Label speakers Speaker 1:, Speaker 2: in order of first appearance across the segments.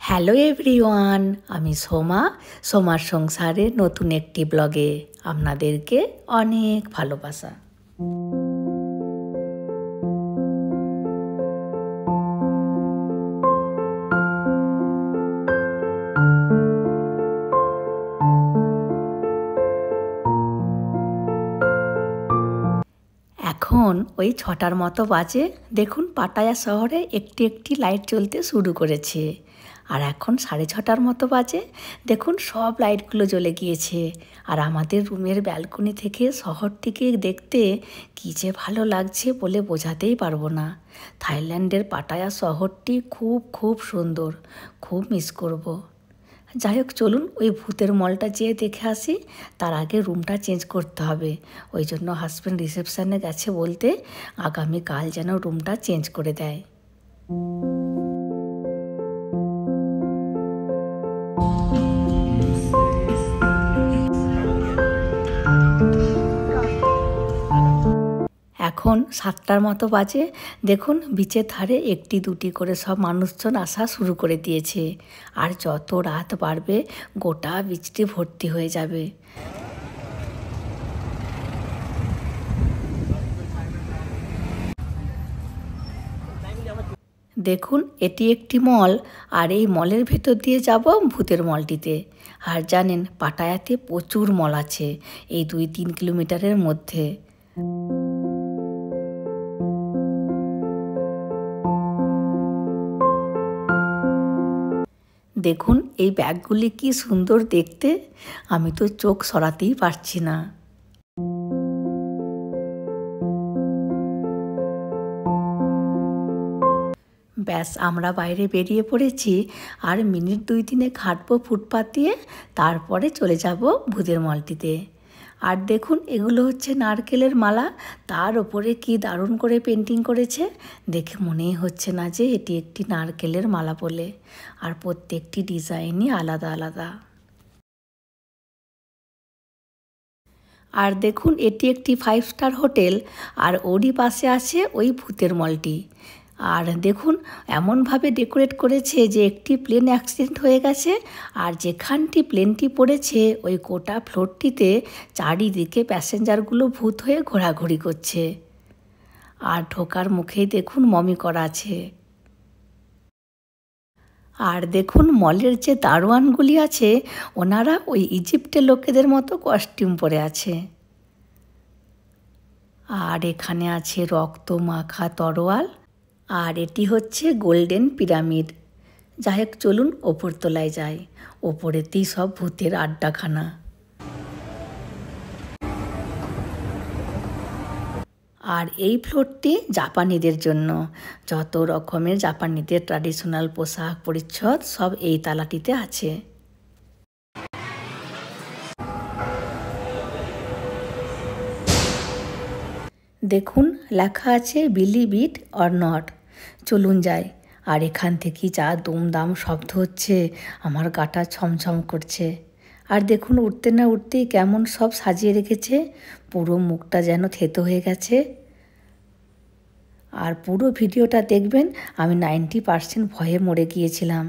Speaker 1: Hello everyone, আমি সোমার সংসারে নতুন একটি ব্লগে আপনাদেরকে অনেক ভালোবাসা। এখন ওই 6টার মতো বাজে। দেখুন পাটায়া শহরে একটি একটি লাইট জ্বলতে শুরু করেছে। আর এখন 6:30টার মতো বাজে। দেখুন সব লাইটগুলো জ্বলে গিয়েছে। আর আমাদের রুমের ব্যালকনি থেকে শহরটিকে দেখতে কী যে ভালো লাগছে বলে বোঝাতেই পারবো না। থাইল্যান্ডের পাটায়া শহরটি খুব খুব সুন্দর, খুব মিস করব। যাই হোক, চলুন ওই ভূতের মলটা যেয়ে দেখে আসি। তার আগে রুমটা চেঞ্জ করতে হবে। ওই জন্য হাজব্যান্ড রিসেপশানে গেছে বলতে আগামীকাল যেন রুমটা চেঞ্জ করে দেয়। এখন 7টার মতো বাজে। দেখুন বিচের ধারে একটি দুটি করে সব মানুষজন আসা শুরু করে দিয়েছে। আর যত রাত বাড়বে গোটা বিচটি ভর্তি হয়ে যাবে। দেখুন এটি একটি মল, আর এই মলের ভেতর দিয়ে যাব ভূতের মলটিতে। আর জানেন পাটায়াতে প্রচুর মল আছে এই 2-3 কিলোমিটারের মধ্যে। দেখুন এই ব্যাগগুলি কি সুন্দর দেখতে, আমি তো চোখ সরাতেই পারছি না। ব্যাস আমরা বাইরে বেরিয়ে পড়েছি। আর মিনিট 2-3 হাঁটবো ফুটপাথ দিয়ে, তারপরে চলে যাব ভূতের মলটিতে। আর দেখুন এগুলো হচ্ছে নারকেলের মালা। তার ওপরে কি দারুণ করে পেন্টিং করেছে, দেখে মনেই হচ্ছে না যে এটি একটি নারকেলের মালা বলে। আর প্রত্যেকটি ডিজাইনই আলাদা আলাদা। আর দেখুন এটি একটি 5 স্টার হোটেল, আর ওরই পাশে আছে ওই ভূতের মলটি। আর দেখুন এমনভাবে ডেকোরেট করেছে যে একটি প্লেন অ্যাক্সিডেন্ট হয়ে গেছে, আর যেখানটি প্লেনটি পড়েছে ওই গোটা ফ্লোরটিতে চারিদিকে প্যাসেঞ্জারগুলো ভূত হয়ে ঘোরাঘুরি করছে। আর ঢোকার মুখেই দেখুন মমি করা আছে। আর দেখুন মলের যে দারোয়ানগুলি আছে ওনারা ওই ইজিপ্টের লোকেদের মতো কস্টিউম পরে আছে। আর এখানে আছে রক্ত মাখা তরোয়াল। আর এটি হচ্ছে গোল্ডেন পিরামিড। যাই হোক চলুন ওপরতলায় যাই, ওপরেতেই সব ভূতের আড্ডাখানা। আর এই ফ্লোরটি জাপানিদের জন্য। যত রকমের জাপানিদের ট্র্যাডিশনাল পোশাক পরিচ্ছদ সব এই তালাটিতে আছে। দেখুন লেখা আছে বিলিভ ইট অর নট। চলুন যাই। আর এখান থেকে যা দুমদাম শব্দ হচ্ছে, আমার গাটা ছমছম করছে। আর দেখুন উঠতে না উঠতেই কেমন সব সাজিয়ে রেখেছে, পুরো মুখটা যেন থেতো হয়ে গেছে। আর পুরো ভিডিওটা দেখবেন, আমি 90% ভয়ে মরে গিয়েছিলাম।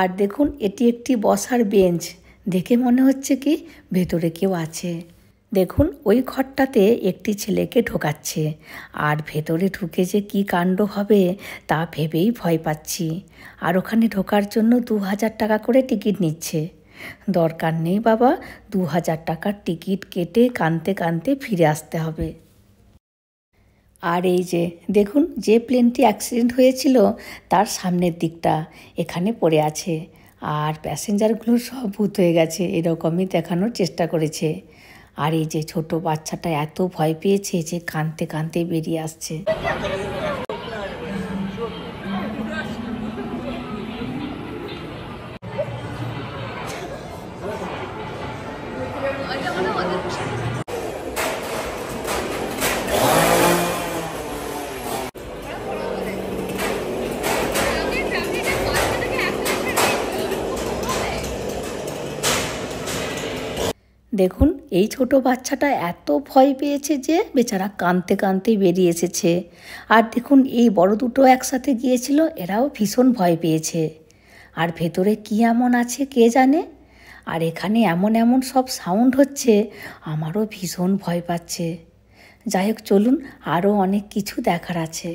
Speaker 1: আর দেখুন এটি একটি বসার বেঞ্চ, দেখে মনে হচ্ছে কি ভেতরে কেউ আছে। দেখুন ওই ঘরটাতে একটি ছেলেকে ঢোকাচ্ছে। আর ভেতরে ঢুকে যে কী কাণ্ড হবে তা ভেবেই ভয় পাচ্ছি। আর ওখানে ঢোকার জন্য 2000 টাকা করে টিকিট নিচ্ছে। দরকার নেই বাবা, 2000 টাকার টিকিট কেটে কাঁদতে কাঁদতে ফিরে আসতে হবে। আর এই যে দেখুন যে প্লেনটি অ্যাক্সিডেন্ট হয়েছিল তার সামনের দিকটা এখানে পড়ে আছে। আর প্যাসেঞ্জারগুলো সব ভূত হয়ে গেছে এরকমই দেখানোর চেষ্টা করেছে। আর এই যে ছোট বাচ্চাটা এত ভয় পেয়েছে যে কাঁদতে কাঁদতে বেরিয়ে আসছে। দেখুন এই ছোট বাচ্চাটা এত ভয় পেয়েছে যে বেচারা কাঁদতে কাঁদতে বেরিয়ে এসেছে। আর দেখুন এই বড় দুটো একসাথে গিয়েছিল, এরাও ভীষণ ভয় পেয়েছে। আর ভেতরে কী এমন আছে কে জানে। আর এখানে এমন এমন সব সাউন্ড হচ্ছে, আমারও ভীষণ ভয় পাচ্ছে। যাই হোক চলুন, আরও অনেক কিছু দেখার আছে।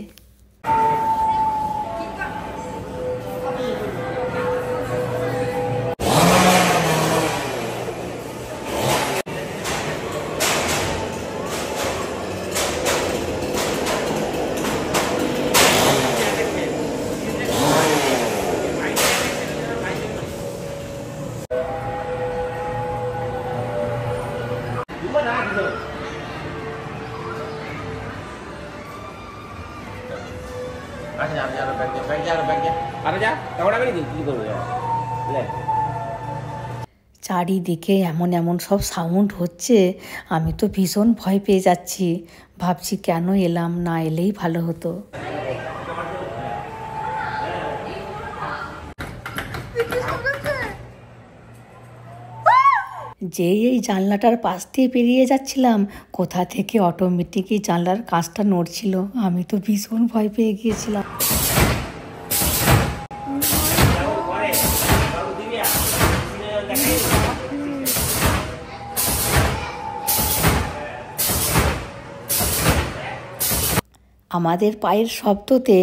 Speaker 1: চারিদিকে এমন এমন সব সাউন্ড হচ্ছে, আমি তো ভীষণ ভয় পেয়ে যাচ্ছি। ভাবছি কেন এলাম, না এলেই ভালো হতো। যেই এই জানলাটার পাশ দিয়ে পেরিয়ে যাচ্ছিলাম, কোথা থেকে অটোমেটিক এই জানলার কাঁচটা নড়ছিল, আমি তো ভীষণ ভয় পেয়ে গিয়েছিলাম। আমাদের পায়ের শব্দতে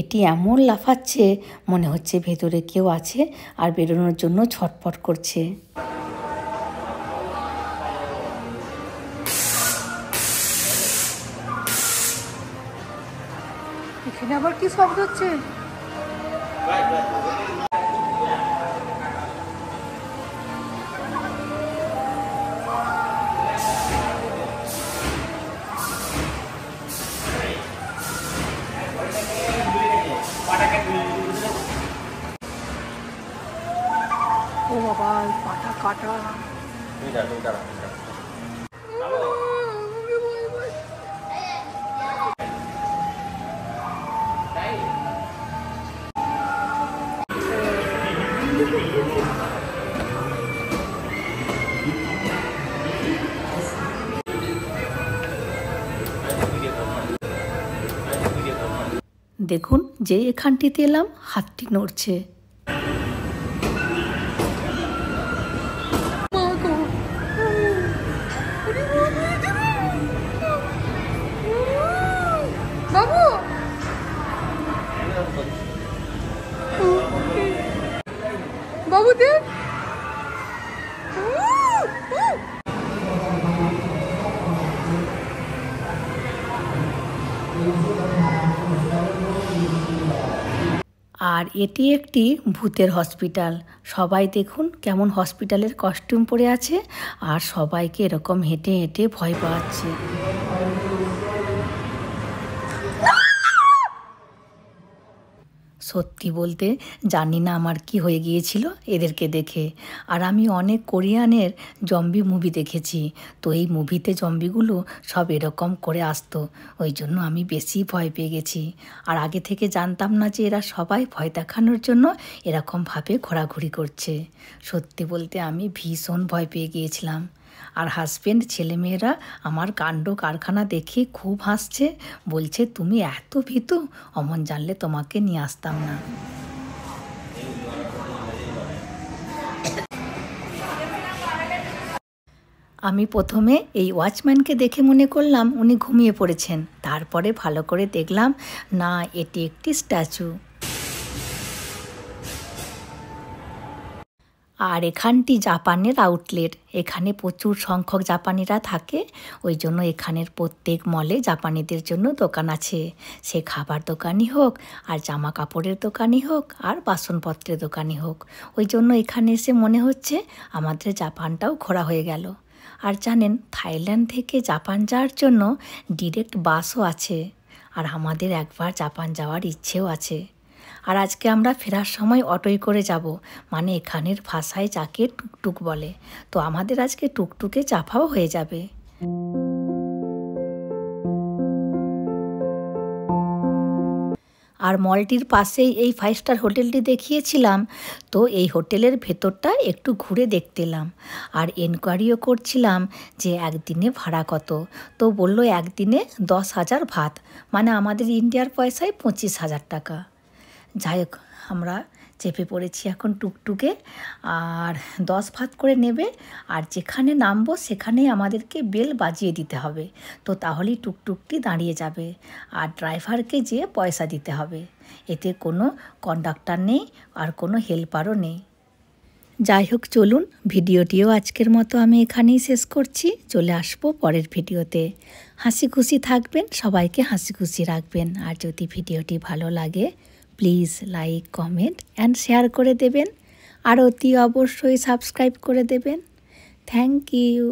Speaker 1: এটি এমন লাফাচ্ছে, মনে হচ্ছে ভেতরে কেউ আছে আর বেরোনোর জন্য ছটফট করছে।
Speaker 2: এখানে আবার কি শব্দ হচ্ছে? ও বাবা, পাটা কাটা।
Speaker 1: দেখুন যে এখানটিতে এলাম, হাতটি নড়ছে।
Speaker 2: বাবু, বাবু দেখ।
Speaker 1: আর এটি একটি ভূতের হসপিটাল। সবাই দেখুন কেমন হসপিটালের কস্টিউম পরে আছে, আর সবাইকে এরকম হেঁটে হেঁটে ভয় পাওয়াচ্ছে। সত্যি বলতে জানি না আমার কি হয়ে গিয়েছিল এদেরকে দেখে। আর আমি অনেক কোরিয়ানের জম্বি মুভি দেখেছি, তো এই মুভিতে জম্বিগুলো সব এরকম করে আসতো, ওই জন্য আমি বেশি ভয় পেয়ে গেছি। আর আগে থেকে জানতাম না যে এরা সবাই ভয় দেখানোর জন্য এরকমভাবে ঘোরাঘুরি করছে। সত্যি বলতে আমি ভীষণ ভয় পেয়ে গিয়েছিলাম। আর হাজব্যান্ড ছেলেমেয়েরা আমার কাণ্ড কারখানা দেখে খুব হাসছে, বলছে তুমি এত ভীতু, অমন জানলে তোমাকে নিয়ে আসতাম না। আমি প্রথমে এই ওয়াচম্যানকে দেখে মনে করলাম উনি ঘুমিয়ে পড়েছেন, তারপরে ভালো করে দেখলাম না, এটি একটি স্ট্যাচু। আর এখানটি জাপানের আউটলেট, এখানে প্রচুর সংখ্যক জাপানিরা থাকে, ওই জন্য এখানের প্রত্যেক মলে জাপানিদের জন্য দোকান আছে। সে খাবার দোকানই হোক, আর জামা কাপড়ের দোকানই হোক, আর বাসনপত্রের দোকানই হোক। ওই জন্য এখানে এসে মনে হচ্ছে আমাদের জাপানটাও ঘোরা হয়ে গেল। আর জানেন, থাইল্যান্ড থেকে জাপান যাওয়ার জন্য ডিরেক্ট বাসও আছে। আর আমাদের একবার জাপান যাওয়ার ইচ্ছেও আছে। আর আজকে আমরা ফেরার সময় অটোয় করে যাব, মানে এখানের ভাষায় যাকে টুকটুক বলে, তো আমাদের আজকে টুকটুকে চাপাও হয়ে যাবে। আর মলটির পাশেই এই 5 স্টার হোটেলটি দেখিয়েছিলাম। তো এই হোটেলের ভেতরটা একটু ঘুরে দেখতেলাম আর এনকোয়ারিও করছিলাম যে একদিনে ভাড়া কত। তো বলল একদিনে 10,000 ভাত, মানে আমাদের ইন্ডিয়ার পয়সায় 25,000 টাকা। যাই হোক, আমরা চেপে পড়েছি এখন টুকটুকে, আর 10 ভাত করে নেবে, আর যেখানে নামবো সেখানেই আমাদেরকে বেল বাজিয়ে দিতে হবে। তো তাহলেই টুকটুকটি দাঁড়িয়ে যাবে, আর ড্রাইভারকে যেয়ে পয়সা দিতে হবে। এতে কোনো কন্ডাক্টর নেই আর কোনো হেল্পারও নেই। যাই হোক, চলুন ভিডিওটিও আজকের মতো আমি এখানেই শেষ করছি। চলে আসবো পরের ভিডিওতে। হাসি খুশি থাকবেন, সবাইকে হাসি খুশি রাখবেন। আর যদি ভিডিওটি ভালো লাগে please like, comment and share করে দেবেন, আর অতি অবশ্যই সাবস্ক্রাইব করে দেবেন। Thank you.